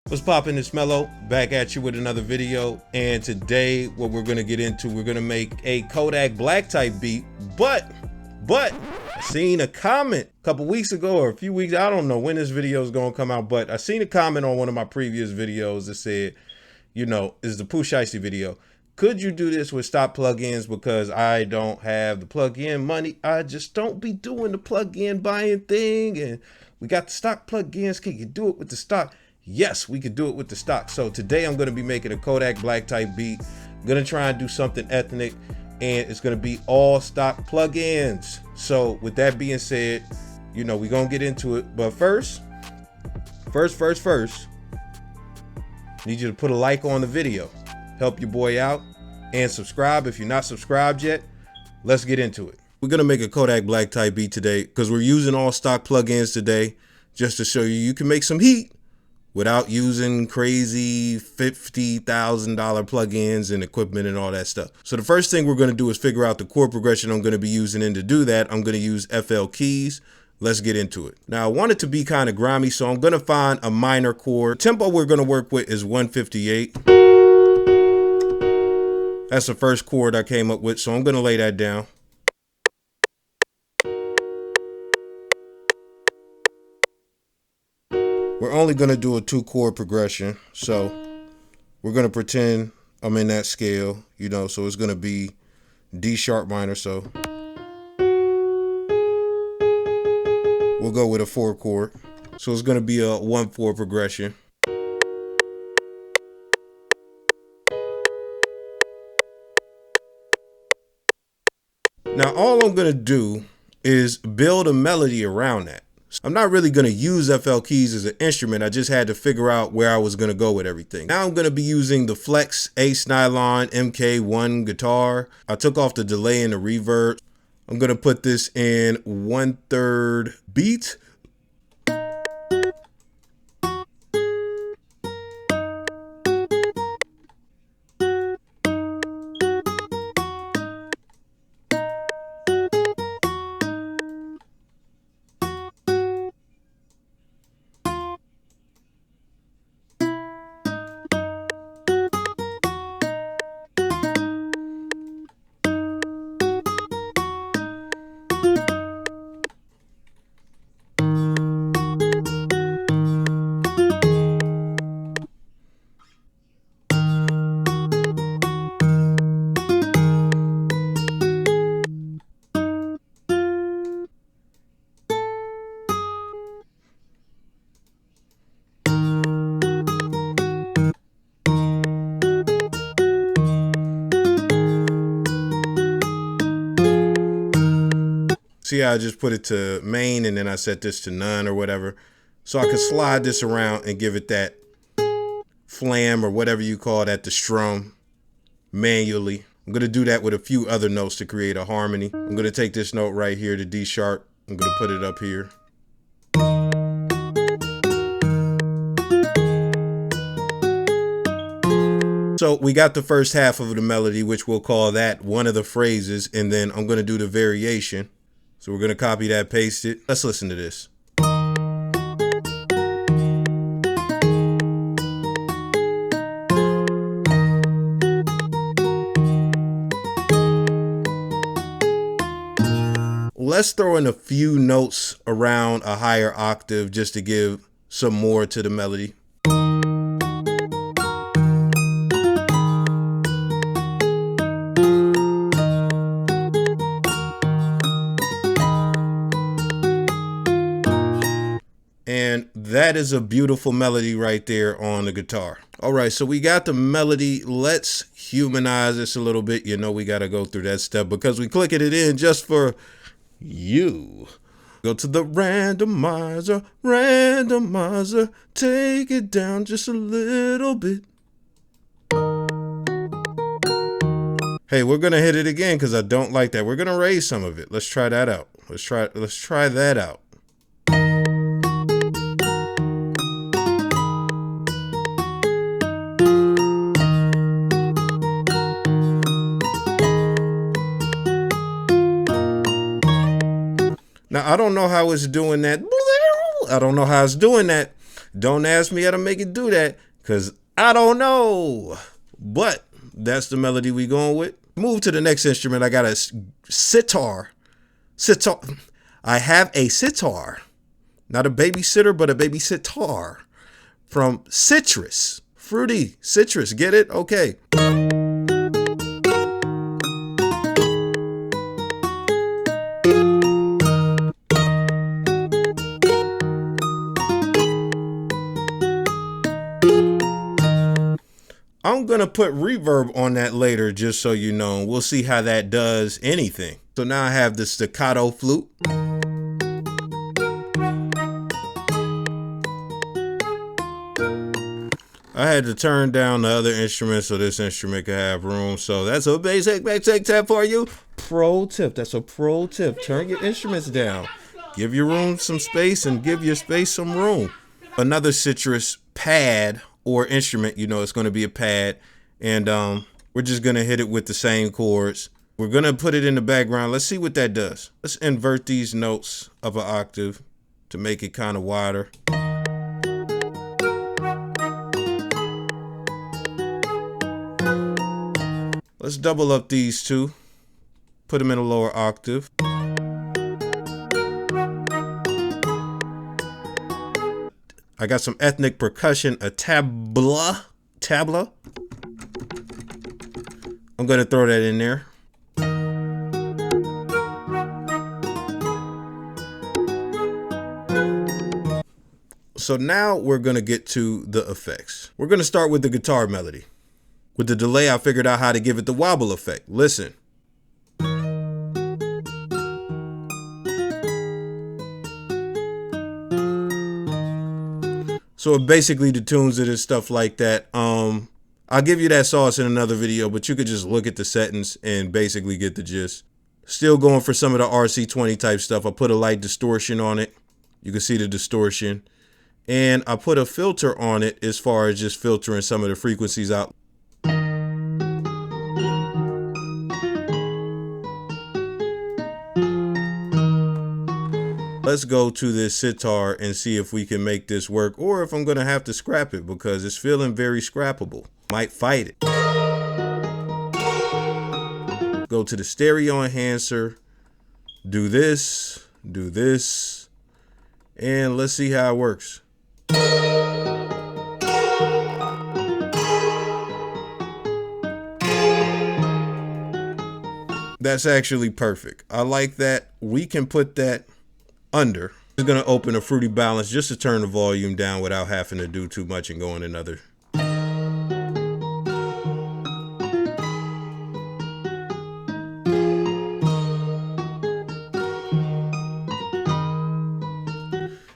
What's poppin'? It's Mello back at you with another video, and today what we're gonna get into, we're gonna make a Kodak black type beat, but I seen a comment a couple weeks ago or a few weeks, I don't know when this video is gonna come out, but I seen a comment on one of my previous videos that said, you know, is the Pooh Shiesty video, could you do this with stock plugins because I don't have the plug-in money? I just don't be doing the plug-in buying thing, and we got the stock plugins. Can you do it with the stock? Yes, we could do it with the stock. So today I'm going to be making a Kodak black type beat. I'm going to try and do something ethnic, and it's going to be all stock plugins. So with that being said, you know, we're going to get into it. But first, need you to put a like on the video. Help your boy out, and subscribe if you're not subscribed yet. Let's get into it. We're going to make a Kodak black type beat today because we're using all stock plugins today just to show you can make some heat without using crazy $50,000 plugins and equipment and all that stuff. So the first thing we're going to do is figure out the chord progression I'm going to be using, and to do that, I'm going to use FL keys. Let's get into it. Now, I want it to be kind of grimy, so I'm going to find a minor chord. Tempo we're going to work with is 158. That's the first chord I came up with, so I'm going to lay that down. We're only going to do a 2-chord progression, so we're going to pretend I'm in that scale, you know, so it's going to be D sharp minor, so we'll go with a 4 chord. So it's going to be a 1/4 progression. Now all I'm going to do is build a melody around that. I'm not really going to use FL keys as an instrument. I just had to figure out where I was going to go with everything. Now I'm going to be using the Flex Ace Nylon MK1 guitar. I took off the delay and the reverb. I'm going to put this in 1/3 beat. See how I just put it to main and then I set this to none or whatever. So I can slide this around and give it that flam or whatever you call that, the strum, manually. I'm going to do that with a few other notes to create a harmony. I'm going to take this note right here, the D sharp. I'm going to put it up here. So we got the first half of the melody, which we'll call that one of the phrases, and then I'm going to do the variation. So we're going to copy that, paste it. Let's listen to this. Let's throw in a few notes around a higher octave just to give some more to the melody. And that is a beautiful melody right there on the guitar. All right, so we got the melody. Let's humanize this a little bit. You know, we got to go through that step because we clicking it in just for you. Go to the randomizer, take it down just a little bit. Hey, we're going to hit it again because I don't like that. We're going to raise some of it. Let's try that out. Let's try that out. Now, I don't know how it's doing that. I don't know how it's doing that Don't ask me how to make it do that, because I don't know. But that's the melody we going with. Move to the next instrument. I got a sitar. I have a sitar. Not a babysitter, but a baby sitar. From citrus. Fruity citrus. Get it? Okay. I'm going to put reverb on that later, just so you know. We'll see how that does anything. So now I have the staccato flute. I had to turn down the other instruments so this instrument could have room. So that's a basic tip for you. Pro tip. That's a pro tip. Turn your instruments down. Give your room some space and give your space some room. Another citrus pad or instrument, you know, it's going to be a pad, and we're just going to hit it with the same chords. We're going to put it in the background. Let's see what that does. Let's invert these notes of an octave to make it kind of wider. Let's double up these two, put them in a lower octave. I got some ethnic percussion, a tabla. I'm going to throw that in there. So now we're going to get to the effects. We're going to start with the guitar melody. With the delay, I figured out how to give it the wobble effect. Listen. So it basically detunes it and stuff like that. I'll give you that sauce in another video, but you could just look at the settings and basically get the gist. Still going for some of the RC20 type stuff. I put a light distortion on it. You can see the distortion. And I put a filter on it as far as just filtering some of the frequencies out. Let's go to this sitar and see if we can make this work, or if I'm going to have to scrap it because it's feeling very scrappable. Might fight it. Go to the stereo enhancer, do this, and let's see how it works. That's actually perfect. I like that. We can put that under. It's going to open a fruity balance just to turn the volume down without having to do too much and go in another.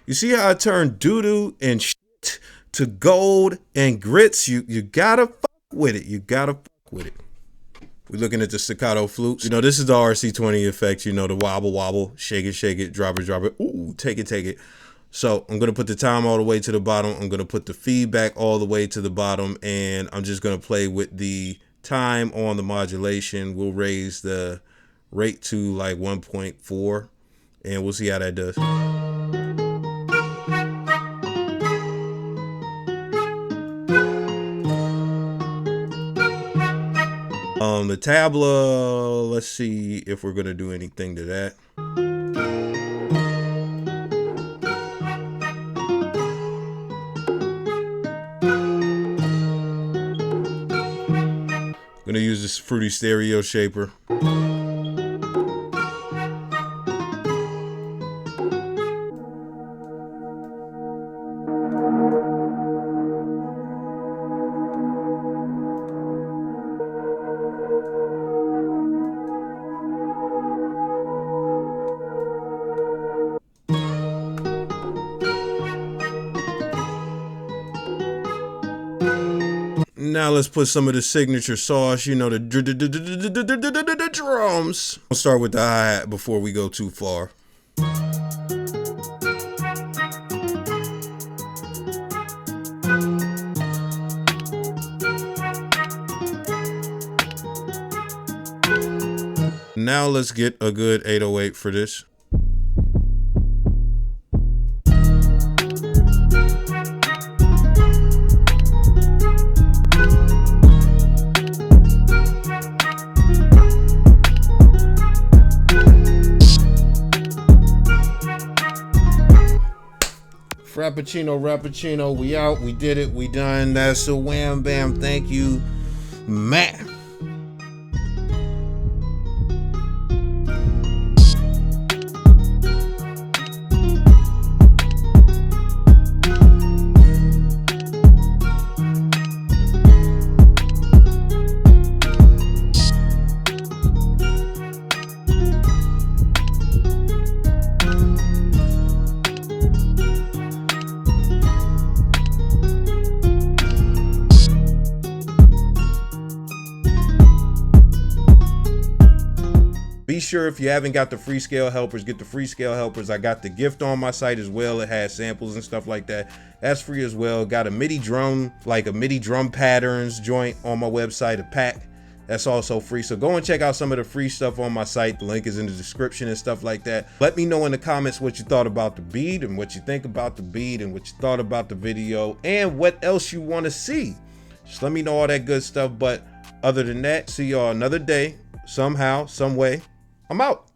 You see how I turned doo-doo and shit to gold and grits? You gotta fuck with it. You gotta fuck with it. We're looking at the staccato flutes. You know, this is the RC20 effect, you know, the wobble, shake it, drop it. Ooh, take it. So I'm going to put the time all the way to the bottom. I'm going to put the feedback all the way to the bottom. And I'm just going to play with the time on the modulation. We'll raise the rate to like 1.4 and we'll see how that does. The tabla, let's see if we're gonna do anything to that. I'm gonna use this fruity stereo shaper. Now let's put some of the signature sauce, you know, the drums. I'll start with the hi-hat before we go too far. Now let's get a good 808 for this. Rappuccino, we out, we did it, we done. That's a wham bam. Thank you, Matt. Be sure, if you haven't got the free scale helpers, get the free scale helpers. I got the gift on my site as well. It has samples and stuff like that. That's free as well. Got a MIDI drum, like a MIDI drum patterns joint on my website, a pack. That's also free. So go and check out some of the free stuff on my site. The link is in the description and stuff like that. Let me know in the comments what you thought about the beat and what you think about the beat and what you thought about the video and what else you want to see. Just let me know all that good stuff. But other than that, see y'all another day, somehow, some way. I'm out.